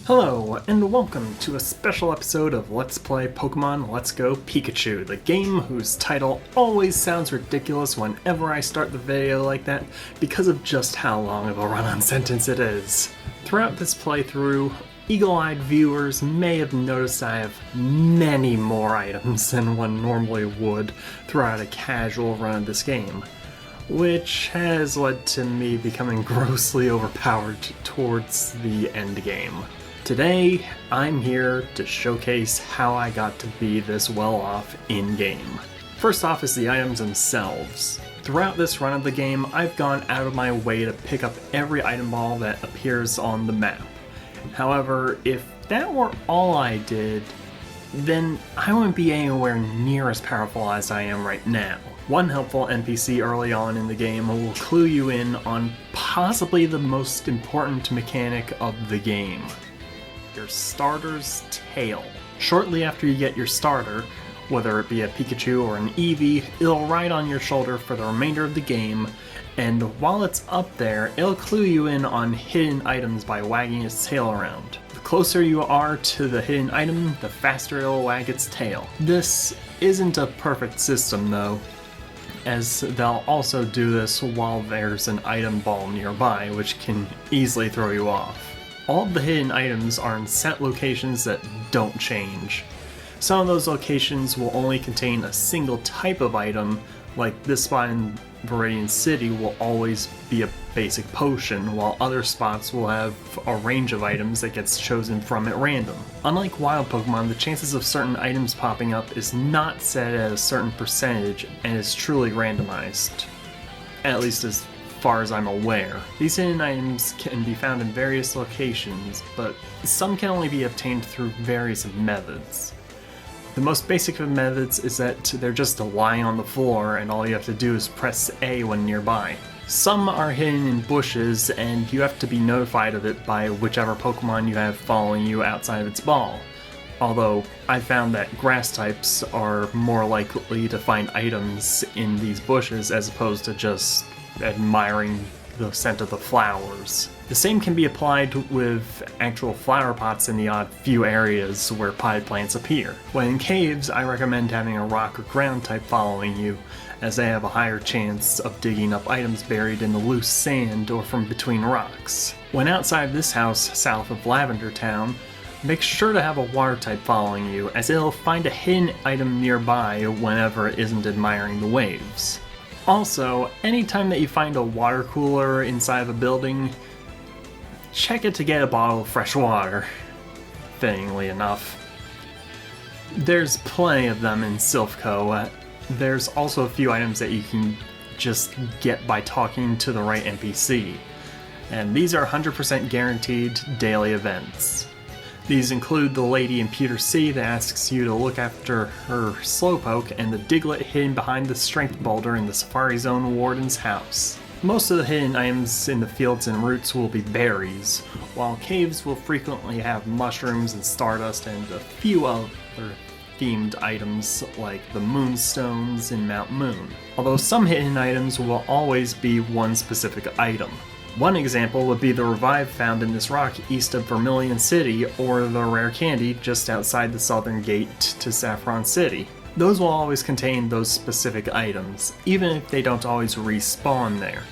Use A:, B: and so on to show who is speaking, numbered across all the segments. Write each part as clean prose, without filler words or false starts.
A: Hello, and welcome to a special episode of Let's Play Pokemon Let's Go Pikachu, the game whose title always sounds ridiculous whenever I start the video like that because of just how long of a run-on sentence it is. Throughout this playthrough, eagle-eyed viewers may have noticed I have many more items than one normally would throughout a casual run of this game, which has led to me becoming grossly overpowered towards the end game. Today, I'm here to showcase how I got to be this well off in-game. First off is the items themselves. Throughout this run of the game, I've gone out of my way to pick up every item ball that appears on the map. However, if that were all I did, then I wouldn't be anywhere near as powerful as I am right now. One helpful NPC early on in the game will clue you in on possibly the most important mechanic of the game: your starter's tail. Shortly after you get your starter, whether it be a Pikachu or an Eevee, it'll ride on your shoulder for the remainder of the game, and while it's up there, it'll clue you in on hidden items by wagging its tail around. The closer you are to the hidden item, the faster it'll wag its tail. This isn't a perfect system though, as they'll also do this while there's an item ball nearby, which can easily throw you off. All of the hidden items are in set locations that don't change. Some of those locations will only contain a single type of item, like this spot in Viridian City will always be a basic potion, while other spots will have a range of items that gets chosen from at random. Unlike wild Pokemon, the chances of certain items popping up is not set at a certain percentage and is truly randomized, at least as far as I'm aware. These hidden items can be found in various locations, but some can only be obtained through various methods. The most basic of methods is that they're just lying on the floor and all you have to do is press A when nearby. Some are hidden in bushes and you have to be notified of it by whichever Pokemon you have following you outside of its ball. Although I found that grass types are more likely to find items in these bushes as opposed to just admiring the scent of the flowers. The same can be applied with actual flower pots in the odd few areas where potted plants appear. When in caves, I recommend having a rock or ground type following you, as they have a higher chance of digging up items buried in the loose sand or from between rocks. When outside this house south of Lavender Town, make sure to have a water type following you, as it'll find a hidden item nearby whenever it isn't admiring the waves. Also, anytime that you find a water cooler inside of a building, check it to get a bottle of fresh water, fittingly enough. There's plenty of them in Silphco. There's also a few items that you can just get by talking to the right NPC, and these are 100% guaranteed daily events. These include the lady in Pewter City that asks you to look after her Slowpoke, and the Diglett hidden behind the Strength Boulder in the Safari Zone Warden's house. Most of the hidden items in the fields and roots will be berries, while caves will frequently have mushrooms and stardust and a few other themed items like the Moonstones in Mount Moon. Although some hidden items will always be one specific item. One example would be the Revive found in this rock east of Vermilion City, or the Rare Candy just outside the southern gate to Saffron City. Those will always contain those specific items, even if they don't always respawn there.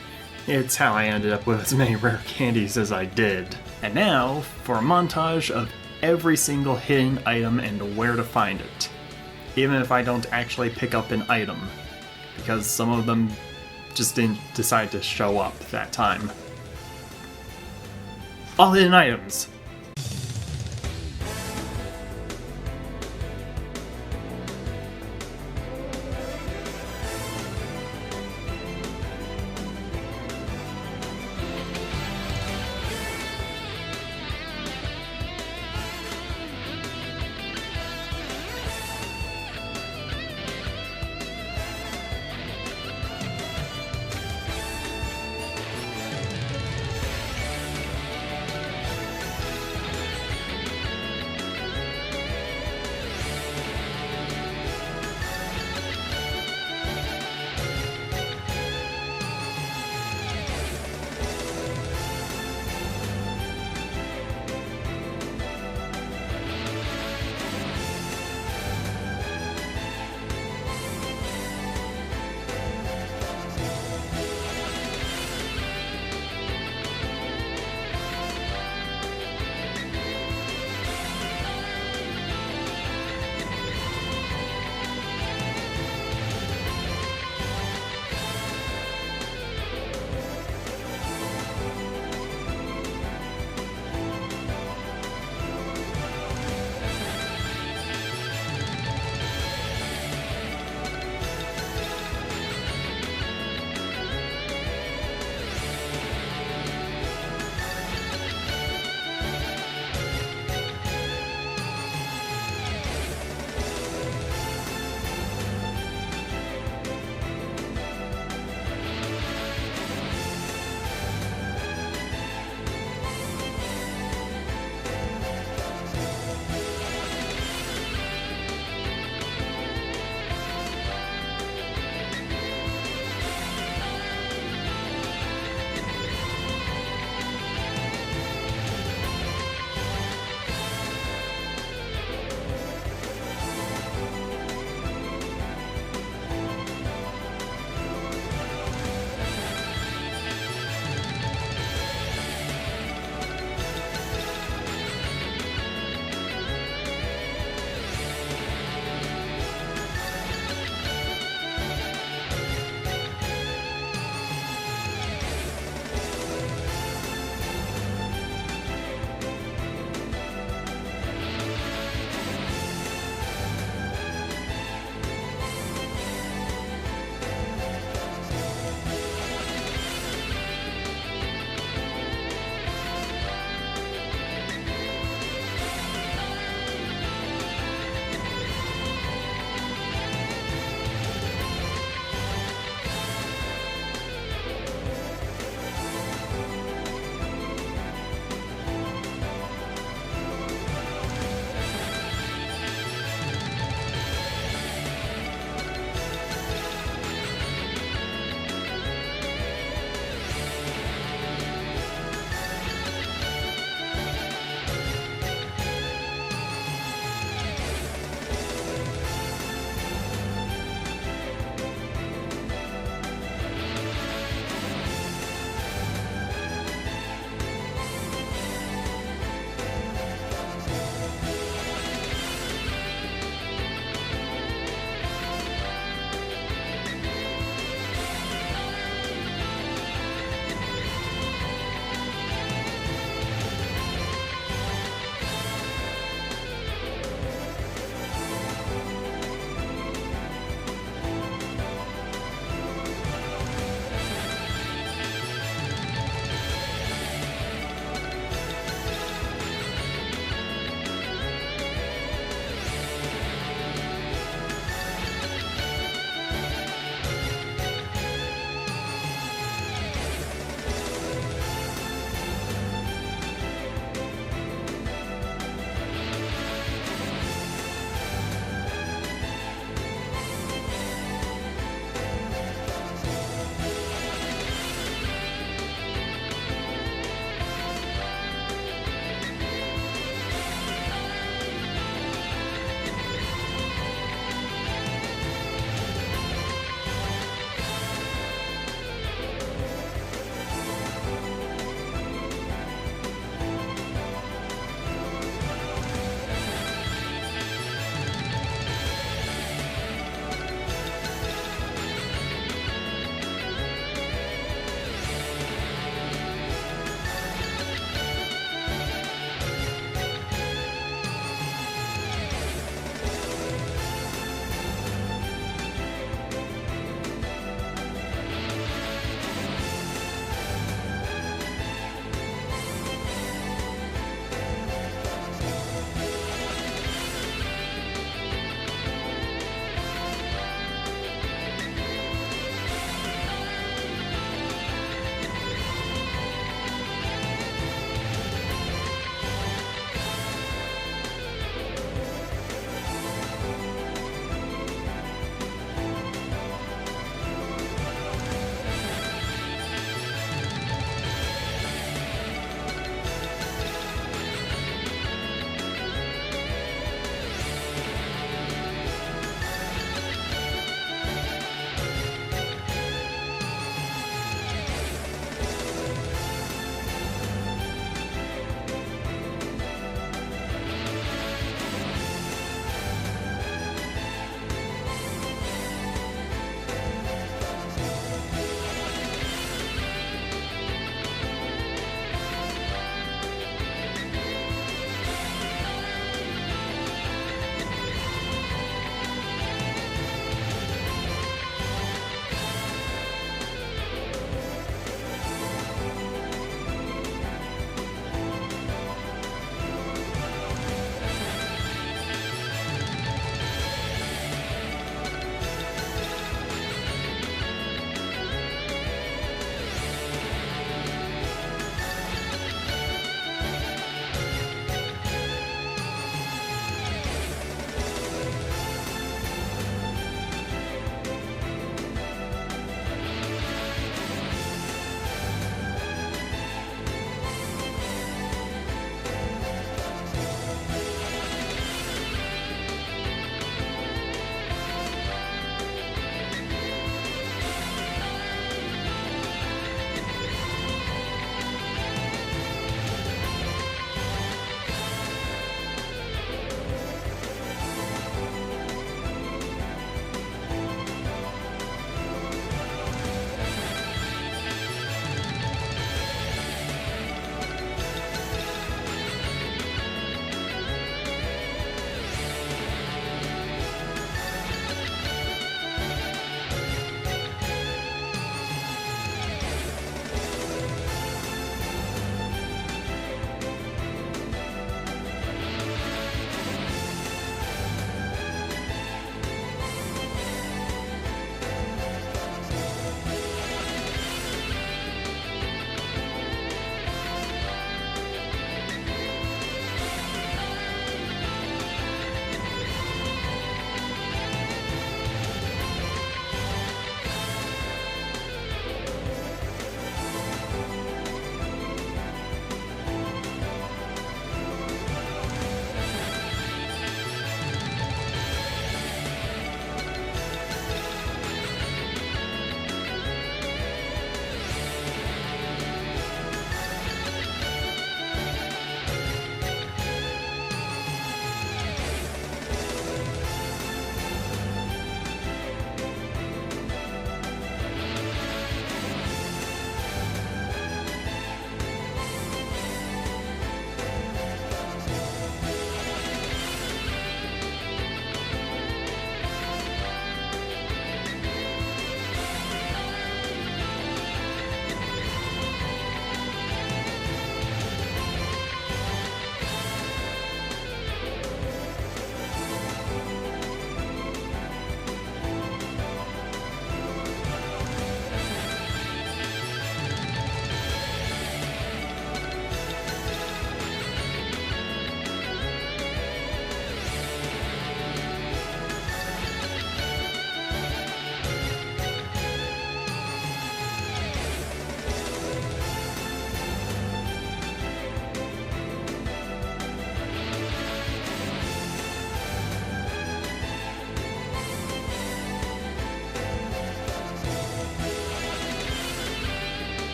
A: It's how I ended up with as many Rare Candies as I did. And now, for a montage of every single hidden item and where to find it. Even if I don't actually pick up an item, because some of them just didn't decide to show up that time. All hidden items.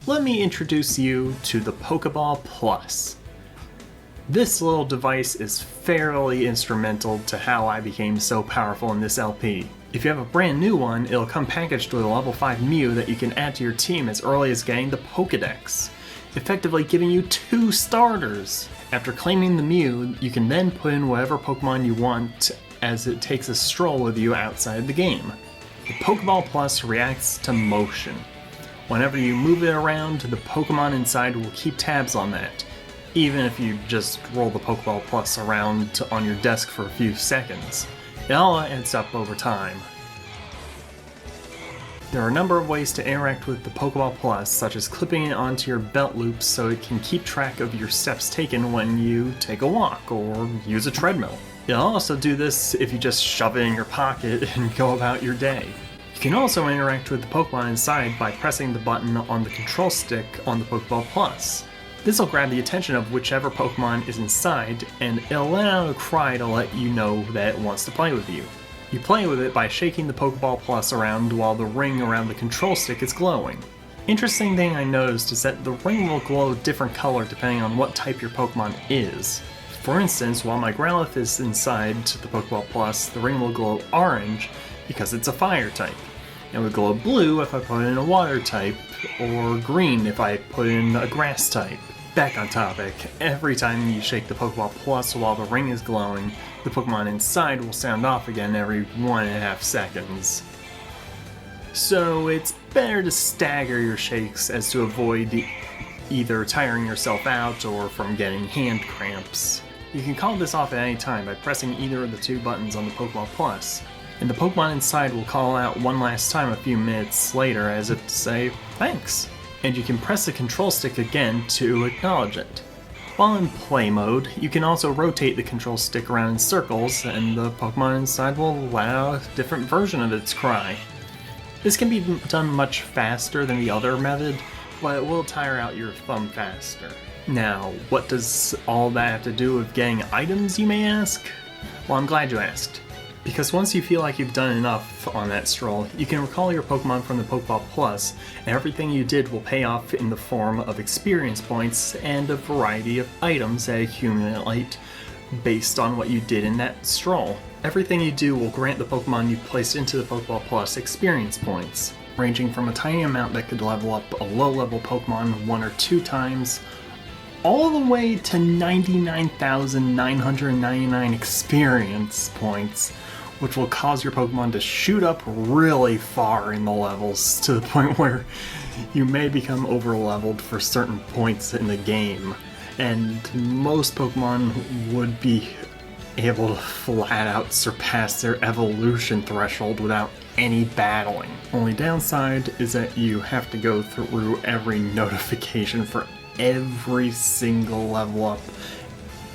A: let me introduce you to the Pokeball Plus. This little device is fairly instrumental to how I became so powerful in this LP. If you have a brand new one, it'll come packaged with a level 5 Mew that you can add to your team as early as getting the Pokedex, effectively giving you 2 starters. After claiming the Mew, you can then put in whatever Pokemon you want as it takes a stroll with you outside the game. The Pokeball Plus reacts to motion. Whenever you move it around, the Pokemon inside will keep tabs on that, even if you just roll the Pokeball Plus around on your desk for a few seconds. It all adds up over time. There are a number of ways to interact with the Pokeball Plus, such as clipping it onto your belt loops so it can keep track of your steps taken when you take a walk or use a treadmill. It'll also do this if you just shove it in your pocket and go about your day. You can also interact with the Pokemon inside by pressing the button on the control stick on the Pokeball Plus. This will grab the attention of whichever Pokemon is inside, and it'll let out a cry to let you know that it wants to play with you. You play with it by shaking the Pokeball Plus around while the ring around the control stick is glowing. Interesting thing I noticed is that the ring will glow a different color depending on what type your Pokemon is. For instance, while my Growlithe is inside the Pokeball Plus, the ring will glow orange because it's a fire type. It would glow blue if I put in a water type, or green if I put in a grass type. Back on topic, every time you shake the Pokeball Plus while the ring is glowing, the Pokemon inside will sound off again every 1.5 seconds. So it's better to stagger your shakes as to avoid either tiring yourself out or from getting hand cramps. You can call this off at any time by pressing either of the 2 buttons on the Pokeball Plus, and the Pokemon inside will call out one last time a few minutes later as if to say, thanks, and you can press the control stick again to acknowledge it. While in play mode, you can also rotate the control stick around in circles, and the Pokemon inside will let out a different version of its cry. This can be done much faster than the other method, but it will tire out your thumb faster. Now, what does all that have to do with getting items, you may ask? Well, I'm glad you asked. Because once you feel like you've done enough on that stroll, you can recall your Pokemon from the Pokeball Plus, and everything you did will pay off in the form of experience points and a variety of items that accumulate based on what you did in that stroll. Everything you do will grant the Pokemon you placed into the Pokeball Plus experience points, ranging from a tiny amount that could level up a low-level Pokemon 1 or 2 times, all the way to 99,999 experience points, which will cause your Pokemon to shoot up really far in the levels to the point where you may become over-leveled for certain points in the game. And most Pokemon would be able to flat out surpass their evolution threshold without any battling. Only downside is that you have to go through every notification for every single level up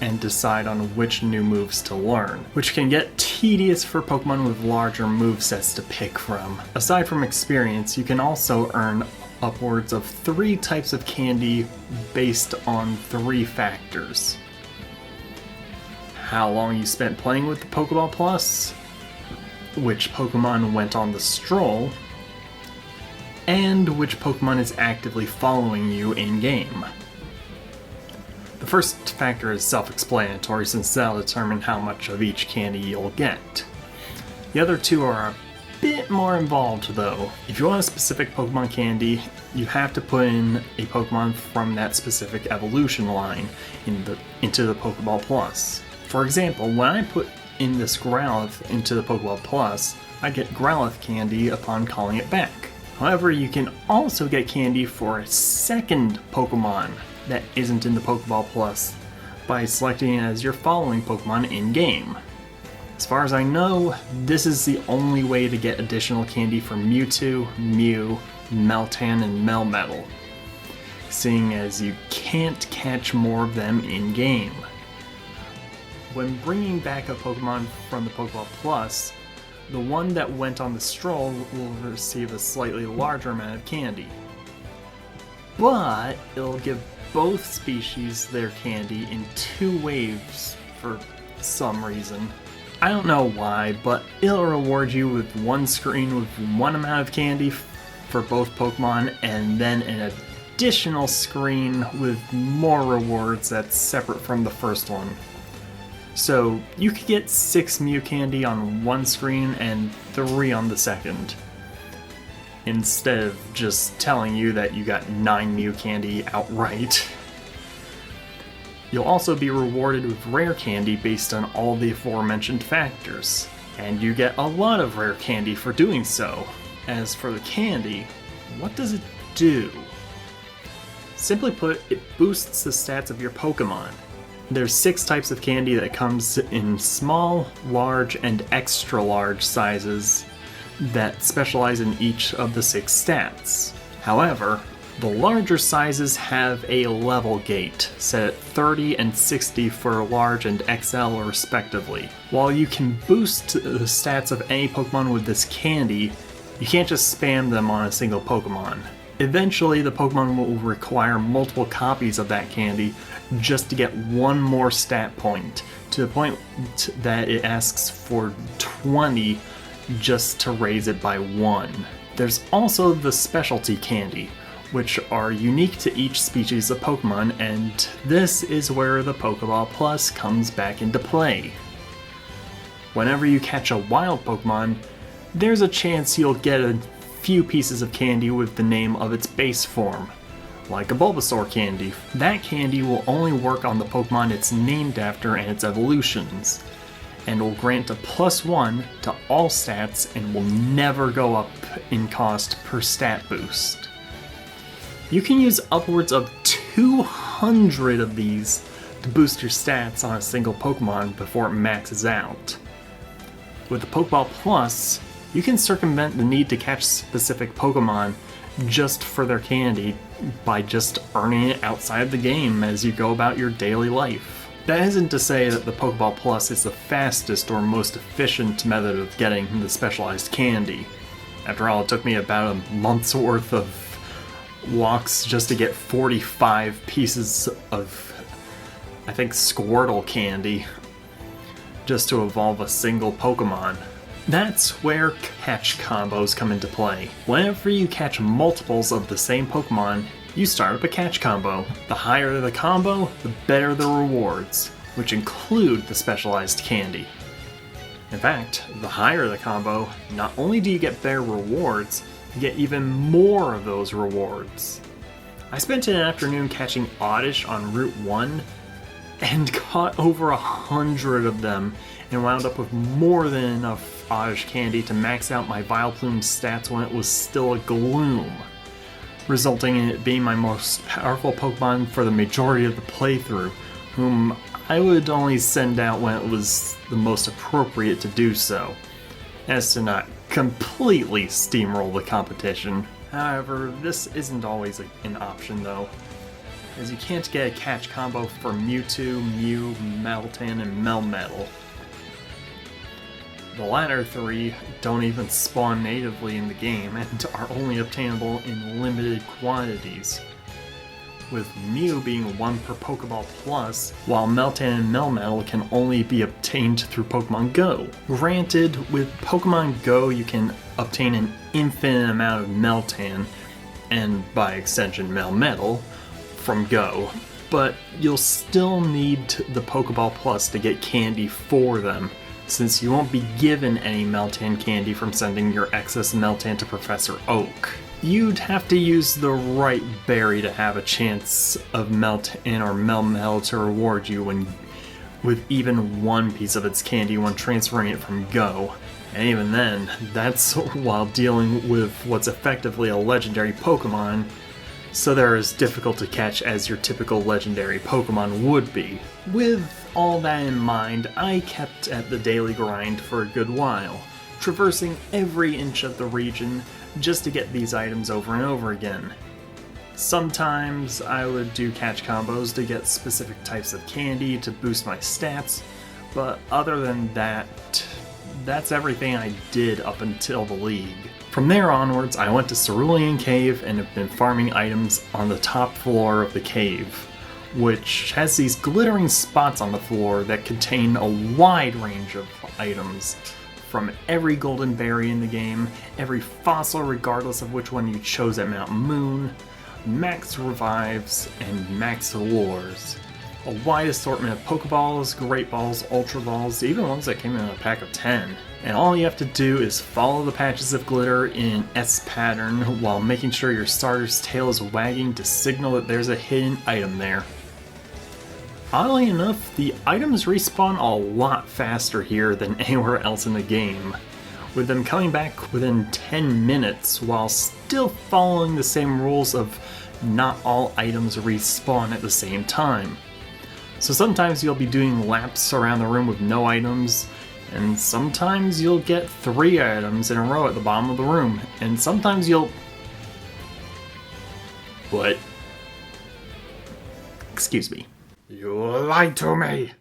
A: and decide on which new moves to learn, which can get tedious for Pokemon with larger movesets to pick from. Aside from experience, you can also earn upwards of 3 types of candy based on 3 factors. How long you spent playing with the Pokeball Plus, which Pokemon went on the stroll, and which Pokemon is actively following you in-game. The first factor is self-explanatory since that'll determine how much of each candy you'll get. The other 2 are a bit more involved though. If you want a specific Pokemon candy, you have to put in a Pokemon from that specific evolution line into the Pokeball Plus. For example, when I put in this Growlithe into the Pokeball Plus, I get Growlithe candy upon calling it back. However, you can also get candy for a second Pokemon that isn't in the Pokeball Plus by selecting it as your following Pokemon in-game. As far as I know, this is the only way to get additional candy for Mewtwo, Mew, Meltan, and Melmetal, seeing as you can't catch more of them in-game. When bringing back a Pokemon from the Pokeball Plus, the one that went on the stroll will receive a slightly larger amount of candy. But it'll give both species their candy in 2 waves for some reason. I don't know why, but it'll reward you with one screen with one amount of candy for both Pokemon, and then an additional screen with more rewards that's separate from the first one. So you could get 6 Mew candy on one screen and 3 on the second, instead of just telling you that you got 9 Mew candy outright. You'll also be rewarded with rare candy based on all the aforementioned factors, and you get a lot of rare candy for doing so. As for the candy, what does it do? Simply put, it boosts the stats of your Pokemon. There's 6 types of candy that comes in small, large, and extra large sizes that specialize in each of the 6 stats. However, the larger sizes have a level gate, set at 30 and 60 for large and XL respectively. While you can boost the stats of any Pokemon with this candy, you can't just spam them on a single Pokemon. Eventually, the Pokemon will require multiple copies of that candy just to get one more stat point, to the point that it asks for 20 just to raise it by 1. There's also the specialty candy, which are unique to each species of Pokemon, and this is where the Pokeball Plus comes back into play. Whenever you catch a wild Pokemon, there's a chance you'll get a few pieces of candy with the name of its base form, like a Bulbasaur candy. That candy will only work on the Pokemon it's named after and its evolutions, and will grant a +1 to all stats and will never go up in cost per stat boost. You can use upwards of 200 of these to boost your stats on a single Pokemon before it maxes out. With the Pokeball Plus, you can circumvent the need to catch specific Pokemon just for their candy by just earning it outside the game as you go about your daily life. That isn't to say that the Pokeball Plus is the fastest or most efficient method of getting the specialized candy. After all, it took me about a month's worth of walks just to get 45 pieces of, I think, Squirtle candy, just to evolve a single Pokemon. That's where catch combos come into play. Whenever you catch multiples of the same Pokemon, you start up a catch combo. The higher the combo, the better the rewards, which include the specialized candy. In fact, the higher the combo, not only do you get better rewards, you get even more of those rewards. I spent an afternoon catching Oddish on Route 1 and caught over 100 of them and wound up with more than enough Oddish candy to max out my Vileplume's stats when it was still a Gloom, resulting in it being my most powerful Pokemon for the majority of the playthrough, whom I would only send out when it was the most appropriate to do so, as to not completely steamroll the competition. However, this isn't always an option though, as you can't get a catch combo for Mewtwo, Mew, Meltan, and Melmetal. The latter 3 don't even spawn natively in the game and are only obtainable in limited quantities, with Mew being 1 per Pokeball Plus, while Meltan and Melmetal can only be obtained through Pokemon Go. Granted, with Pokemon Go you can obtain an infinite amount of Meltan, and by extension Melmetal, from Go, but you'll still need the Pokeball Plus to get candy for them, since you won't be given any Meltan candy from sending your excess Meltan to Professor Oak. You'd have to use the right berry to have a chance of Meltan or Melmetal to reward you with even 1 piece of its candy when transferring it from Go. And even then, that's while dealing with what's effectively a legendary Pokemon, so they're as difficult to catch as your typical legendary Pokemon would be. With all that in mind, I kept at the daily grind for a good while, traversing every inch of the region just to get these items over and over again. Sometimes I would do catch combos to get specific types of candy to boost my stats, but other than that, that's everything I did up until the league. From there onwards, I went to Cerulean Cave and have been farming items on the top floor of the cave, which has these glittering spots on the floor that contain a wide range of items, from every golden berry in the game, every fossil regardless of which one you chose at Mount Moon, max revives, and max lures. A wide assortment of Pokeballs, Great Balls, Ultra Balls, even ones that came in a pack of 10. And all you have to do is follow the patches of glitter in an S pattern while making sure your starter's tail is wagging to signal that there's a hidden item there. Oddly enough, the items respawn a lot faster here than anywhere else in the game, with them coming back within 10 minutes while still following the same rules of not all items respawn at the same time. So sometimes you'll be doing laps around the room with no items, and sometimes you'll get 3 items in a row at the bottom of the room, and sometimes you'll... What? Excuse me. You lied to me!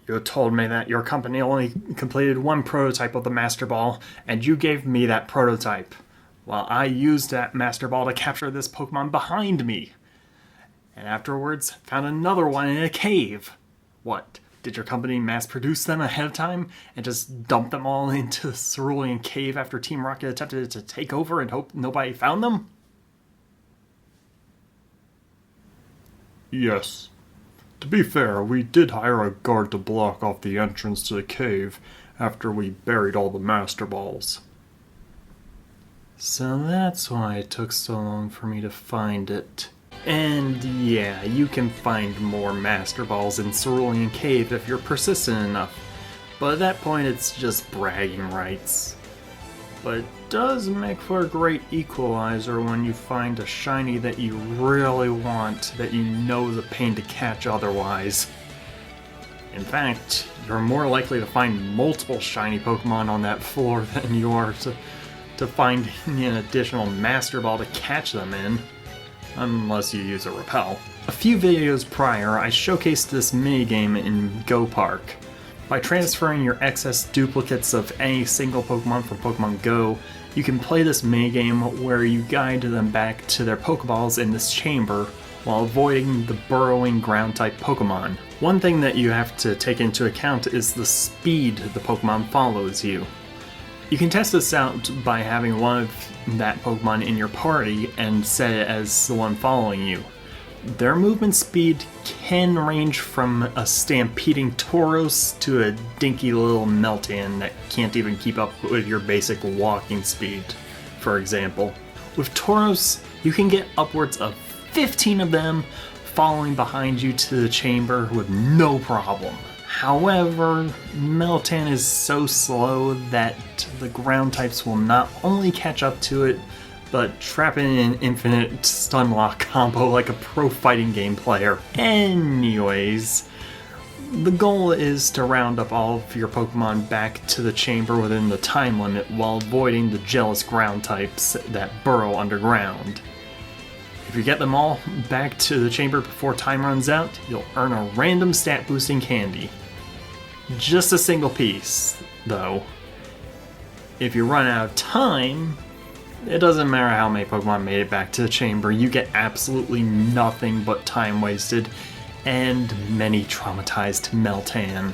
A: You told me that your company only completed 1 prototype of the Master Ball, and you gave me that prototype, while I used that Master Ball to capture this Pokemon behind me. And afterwards, found another one in a cave. What? Did your company mass produce them ahead of time and just dump them all into the Cerulean Cave after Team Rocket attempted to take over and hope nobody found them?
B: Yes. To be fair, we did hire a guard to block off the entrance to the cave after we buried all the Master Balls.
A: So that's why it took so long for me to find it. And yeah, you can find more Master Balls in Cerulean Cave if you're persistent enough, but at that point it's just bragging rights. But it does make for a great equalizer when you find a shiny that you really want that you know is a pain to catch otherwise. In fact, you're more likely to find multiple shiny Pokemon on that floor than you are to find an additional Master Ball to catch them in. Unless you use a repel. A few videos prior, I showcased this minigame in Go Park. By transferring your excess duplicates of any single Pokemon from Pokemon Go, you can play this minigame where you guide them back to their Pokeballs in this chamber while avoiding the burrowing ground-type Pokemon. One thing that you have to take into account is the speed the Pokemon follows you. You can test this out by having one of that Pokemon in your party and set it as the one following you. Their movement speed can range from a stampeding Tauros to a dinky little Meltan that can't even keep up with your basic walking speed, for example. With Tauros, you can get upwards of 15 of them following behind you to the chamber with no problem. However, Meltan is so slow that the ground types will not only catch up to it, but trap it in an infinite stun lock combo like a pro fighting game player. Anyways, the goal is to round up all of your Pokemon back to the chamber within the time limit while avoiding the jealous ground types that burrow underground. If you get them all back to the chamber before time runs out, you'll earn a random stat boosting candy. Just a single piece, though. If you run out of time, it doesn't matter how many Pokemon made it back to the chamber, you get absolutely nothing but time wasted and many traumatized Meltan.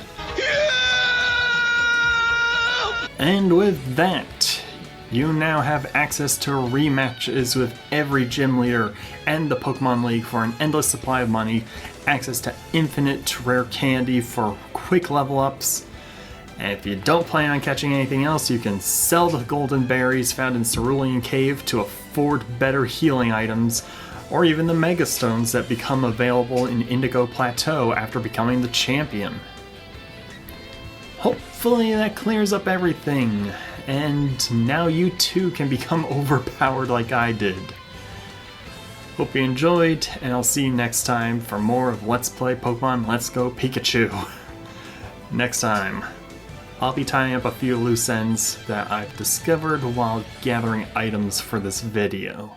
A: And with that, you now have access to rematches with every gym leader and the Pokemon League for an endless supply of money, access to infinite rare candy for quick level ups, and if you don't plan on catching anything else, you can sell the golden berries found in Cerulean Cave to afford better healing items, or even the Mega Stones that become available in Indigo Plateau after becoming the champion. Hopefully that clears up everything, and now you too can become overpowered like I did. Hope you enjoyed, and I'll see you next time for more of Let's Play Pokemon Let's Go Pikachu. Next time, I'll be tying up a few loose ends that I've discovered while gathering items for this video.